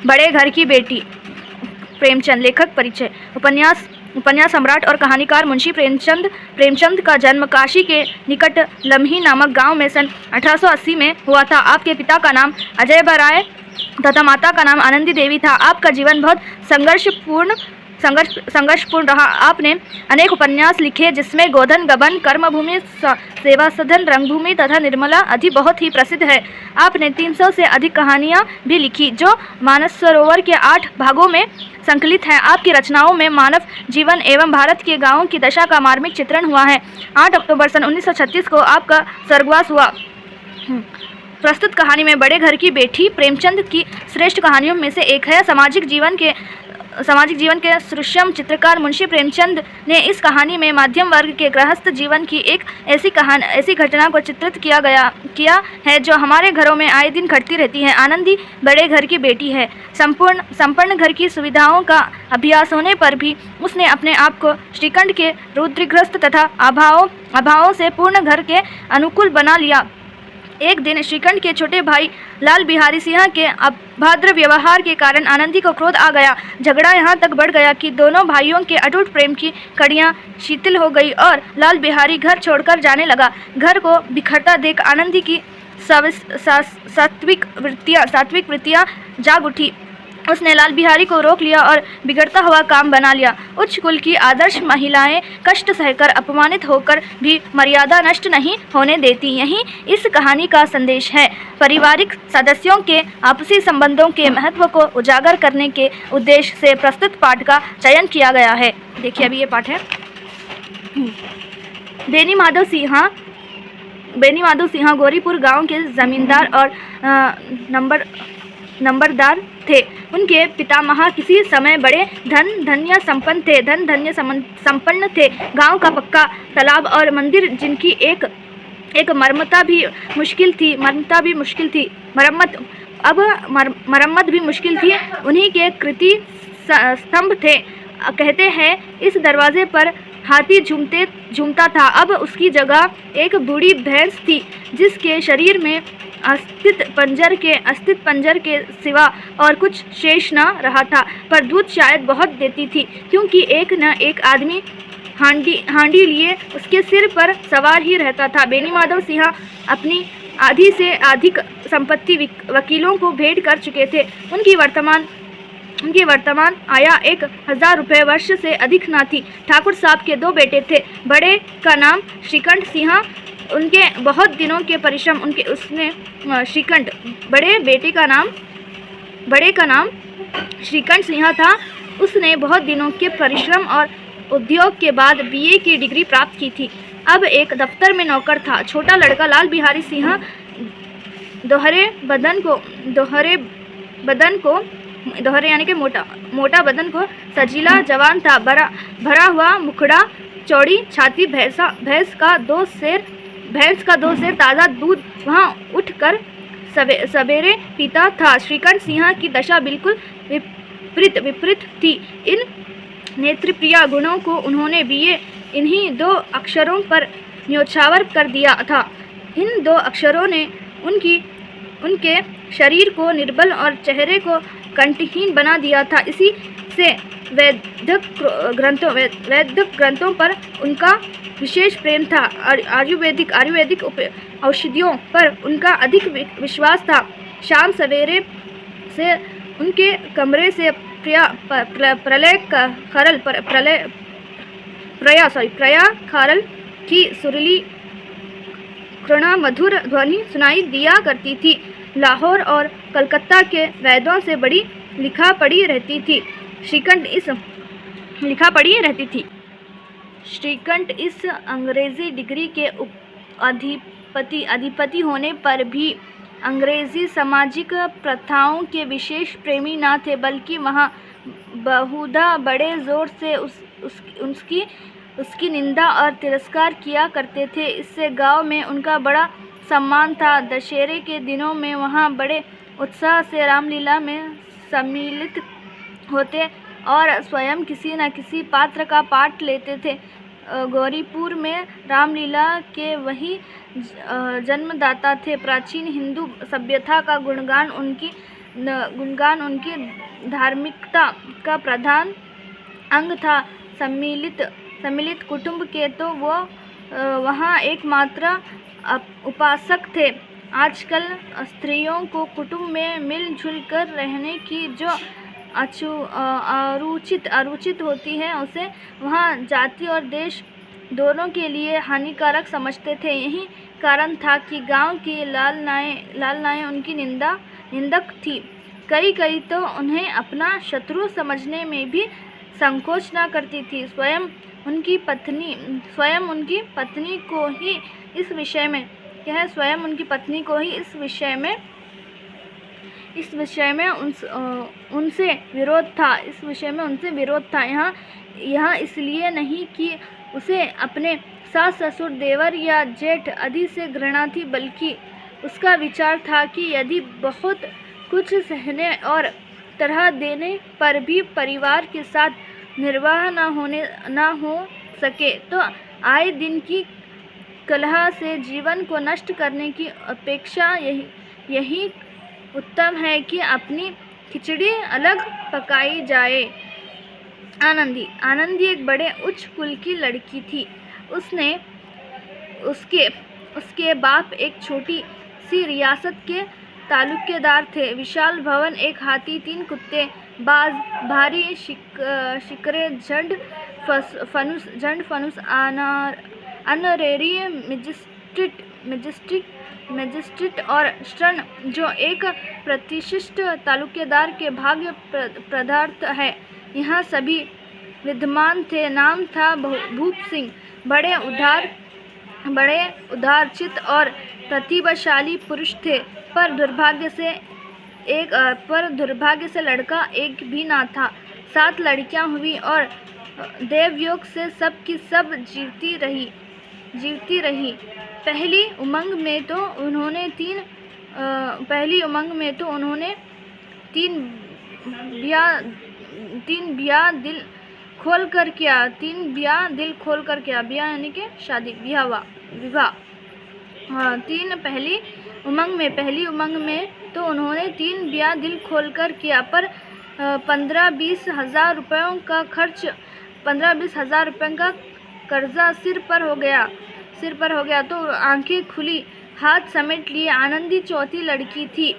बड़े घर की बेटी प्रेमचंद। लेखक परिचय। उपन्यास सम्राट और कहानीकार मुंशी प्रेमचंद का जन्म काशी के निकट लम्ही नामक गांव में सन 1880 में हुआ था। आपके पिता का नाम अजय बराय तथा माता का नाम आनंदी देवी था। आपका जीवन बहुत संघर्षपूर्ण रहा। आपने अनेक उपन्यास लिखे जिसमें गोधन गबन, कर्मभूमि, सेवा सदन, रंगभूमि तथा निर्मला आदि बहुत ही प्रसिद्ध है। आपने 300 से अधिक कहानियां भी लिखी जो मानसरोवर के 8 भागों में संकलित हैं। आपकी रचनाओं में मानव जीवन एवं भारत के गांवों की दशा का मार्मिक चित्रण हुआ है। 8 अक्टूबर सन 1936 को आपका स्वर्गवास हुआ। प्रस्तुत कहानी में बड़े घर की बेटी प्रेमचंद की श्रेष्ठ कहानियों में से एक है। सामाजिक जीवन के सूक्ष्म चित्रकार मुंशी प्रेमचंद ने इस कहानी में मध्यम वर्ग के गृहस्थ जीवन की एक ऐसी घटना को चित्रित किया है जो हमारे घरों में आए दिन घटती रहती है। आनंदी बड़े घर की बेटी है। संपन्न घर की सुविधाओं का अभ्यास होने पर भी उसने अपने आप को श्रीकंठ के रुद्रग्रस्त तथा अभावों से पूर्ण घर के अनुकूल बना लिया। एक दिन श्रीकंठ के छोटे भाई लाल बिहारी सिंह के अभद्र व्यवहार के कारण आनंदी को क्रोध आ गया। झगड़ा यहाँ तक बढ़ गया कि दोनों भाइयों के अटूट प्रेम की कड़ियाँ शिथिल हो गई और लाल बिहारी घर छोड़कर जाने लगा। घर को बिखरता देख आनंदी की सात्विक वृत्तियाँ जाग उठी। उसने लाल बिहारी को रोक लिया और बिगड़ता हुआ काम बना लिया। उच्च कुल की आदर्श महिलाएं कष्ट सहकर अपमानित होकर भी मर्यादा नष्ट नहीं होने देती। यही इस कहानी का संदेश है। पारिवारिक सदस्यों के आपसी संबंधों के महत्व को उजागर करने के उद्देश्य से प्रस्तुत पाठ का चयन किया गया है। देखिए अभी ये पाठ है। बेनी माधव सिंह गौरीपुर गांव के जमींदार और नंबरदार थे। उनके पितामह किसी समय बड़े धन्य संपन्न थे। गांव का पक्का तालाब और मंदिर जिनकी एक मरम्मत भी मुश्किल थी उन्हीं के कृति स्तंभ थे। कहते हैं इस दरवाजे पर हाथी झूमता था। अब उसकी जगह एक बूढ़ी भैंस थी जिसके शरीर में अस्थित पंजर के सिवा और कुछ शेष न रहा था, पर दूध शायद बहुत देती थी क्योंकि एक न एक आदमी हांडी लिए उसके सिर पर सवार ही रहता था। बेनी माधव सिंह अपनी आधी से अधिक संपत्ति वकीलों को भेंट कर चुके थे। उनकी वर्तमान आया 1000 रुपये वर्ष से अधिक न थी। ठाकुर साहब के 2 बेटे थे। बड़े का नाम श्रीकंठ सिंह, उनके बहुत दिनों के परिश्रम बड़े का नाम श्रीकंठ सिंह था। उसने बहुत दिनों के परिश्रम और उद्योग के बाद BA की डिग्री प्राप्त की थी। अब एक दफ्तर में नौकर था। छोटा लड़का लाल बिहारी सिंह दोहरे यानी कि मोटा बदन को सजीला जवान था। भरा हुआ मुखड़ा, चौड़ी छाती, भैंस का 2 सेर ताज़ा दूध वहाँ उठकर सवेरे पीता था। श्रीकंठ सिंह की दशा बिल्कुल विपरीत थी। इन नेत्रप्रिय गुणों को उन्होंने BA इन्हीं 2 अक्षरों पर न्योछावर कर दिया था। इन 2 अक्षरों ने उनके शरीर को निर्बल और चेहरे को कंठहीन बना दिया था। इसी से वैदिक ग्रंथों पर उनका विशेष प्रेम था। आयुर्वेदिक औषधियों पर उनका अधिक विश्वास था। शाम सवेरे से उनके कमरे से प्रया खारल की सुरीली मधुर ध्वनि सुनाई दिया करती थी। लाहौर और कलकत्ता के वैद्यों से बड़ी लिखा पढ़ी रहती थी। श्रीकंठ इस अंग्रेजी डिग्री के अधिपति होने पर भी अंग्रेजी सामाजिक प्रथाओं के विशेष प्रेमी न थे, बल्कि वहाँ बहुधा बड़े जोर से उसकी निंदा और तिरस्कार किया करते थे। इससे गांव में उनका बड़ा सम्मान था। दशहरे के दिनों में वहाँ बड़े उत्साह से रामलीला में सम्मिलित होते और स्वयं किसी न किसी पात्र का पाठ लेते थे। गौरीपुर में रामलीला के वही जन्मदाता थे। प्राचीन हिंदू सभ्यता का गुणगान उनकी गुणगान उनकी धार्मिकता का प्रधान अंग था। सम्मिलित कुटुंब के तो वो वहाँ एकमात्र उपासक थे। आजकल स्त्रियों को कुटुंब में मिलजुल कर रहने की जो अरुचित होती है, उसे वहाँ जाति और देश दोनों के लिए हानिकारक समझते थे। यही कारण था कि गांव की लालनाएँ उनकी निंदक थी। कई तो उन्हें अपना शत्रु समझने में भी संकोच न करती थी। स्वयं उनकी पत्नी को ही इस विषय में उनसे विरोध था। यह इसलिए नहीं कि उसे अपने सास ससुर, देवर या जेठ आदि से घृणा थी, बल्कि उसका विचार था कि यदि बहुत कुछ सहने और तरह देने पर भी परिवार के साथ निर्वाह न हो सके तो आए दिन की कलह से जीवन को नष्ट करने की अपेक्षा यही उत्तम है कि अपनी खिचड़ी अलग पकाई जाए। आनंदी एक बड़े उच्च कुल की लड़की थी। उसके बाप एक छोटी सी रियासत के तालुकेदार थे। विशाल भवन, एक हाथी, 3 कुत्ते, बाज, भारी शिकरे, झंड फनुस, अनरेरी मजिस्ट्रेट और स्टर्न, जो एक प्रतिष्ठित तालुकेदार के भाग्य पदार्थ है, यहाँ सभी विद्यमान थे। नाम था भूप सिंह। बड़े उदारचित्त और प्रतिभाशाली पुरुष थे, पर दुर्भाग्य से लड़का एक भी न था। 7 लड़कियां हुई और देवयोग से सब की सब जीवती रही। पहली उमंग में तो उन्होंने तीन ब्याह दिल खोल कर किया। ब्याह यानी कि शादी, विवाह। पहली उमंग में तो उन्होंने 3 ब्याह दिल खोल कर किया, पर 15-20 हज़ार रुपयों का कर्जा सिर पर हो गया तो आंखें खुली, हाथ समेट लिए। आनंदी चौथी लड़की थी।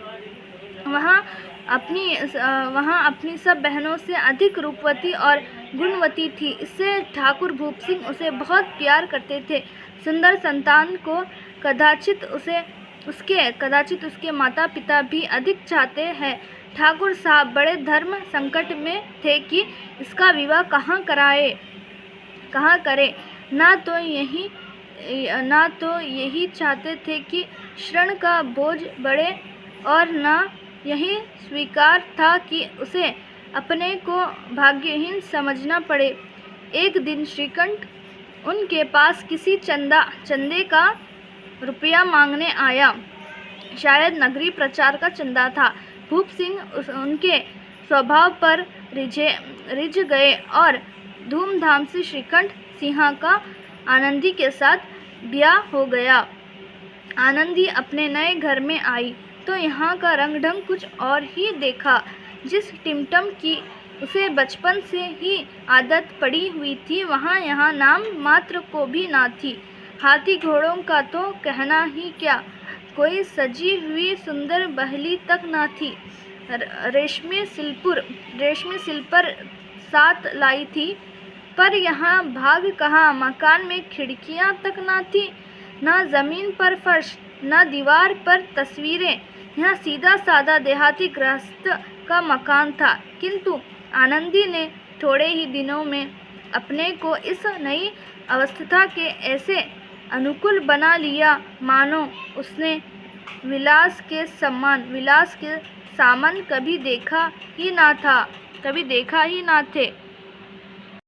वहाँ अपनी सब बहनों से अधिक रूपवती और गुणवती थी। इससे ठाकुर भूप सिंह उसे बहुत प्यार करते थे। सुंदर संतान को कदाचित उसके माता पिता भी अधिक चाहते हैं। ठाकुर साहब बड़े धर्म संकट में थे कि इसका विवाह कहाँ करें। ना तो यही चाहते थे कि ऋण का बोझ बढ़े, और न यही स्वीकार था कि उसे अपने को भाग्यहीन समझना पड़े। एक दिन श्रीकंठ उनके पास किसी चंदे का रुपया मांगने आया। शायद नगरी प्रचार का चंदा था। भूप सिंह उनके स्वभाव पर रिझ गए और धूमधाम से श्रीकंठ सिंह का आनंदी के साथ ब्याह हो गया। आनंदी अपने नए घर में आई तो यहाँ का रंग ढंग कुछ और ही देखा। जिस टिमटम की उसे बचपन से ही आदत पड़ी हुई थी, वहाँ यहाँ नाम मात्र को भी ना थी। हाथी घोड़ों का तो कहना ही क्या, कोई सजी हुई सुंदर बहली तक ना थी। रेशमी सिलपर 7 लाई थी, पर यहाँ भाग कहाँ। मकान में खिड़कियाँ तक ना थी, ना जमीन पर फर्श, ना दीवार पर तस्वीरें। यहाँ सीधा सादा देहाती गृहस्थ का मकान था। किंतु आनंदी ने थोड़े ही दिनों में अपने को इस नई अवस्था के ऐसे अनुकूल बना लिया मानो उसने विलास के सामान कभी देखा ही ना थे।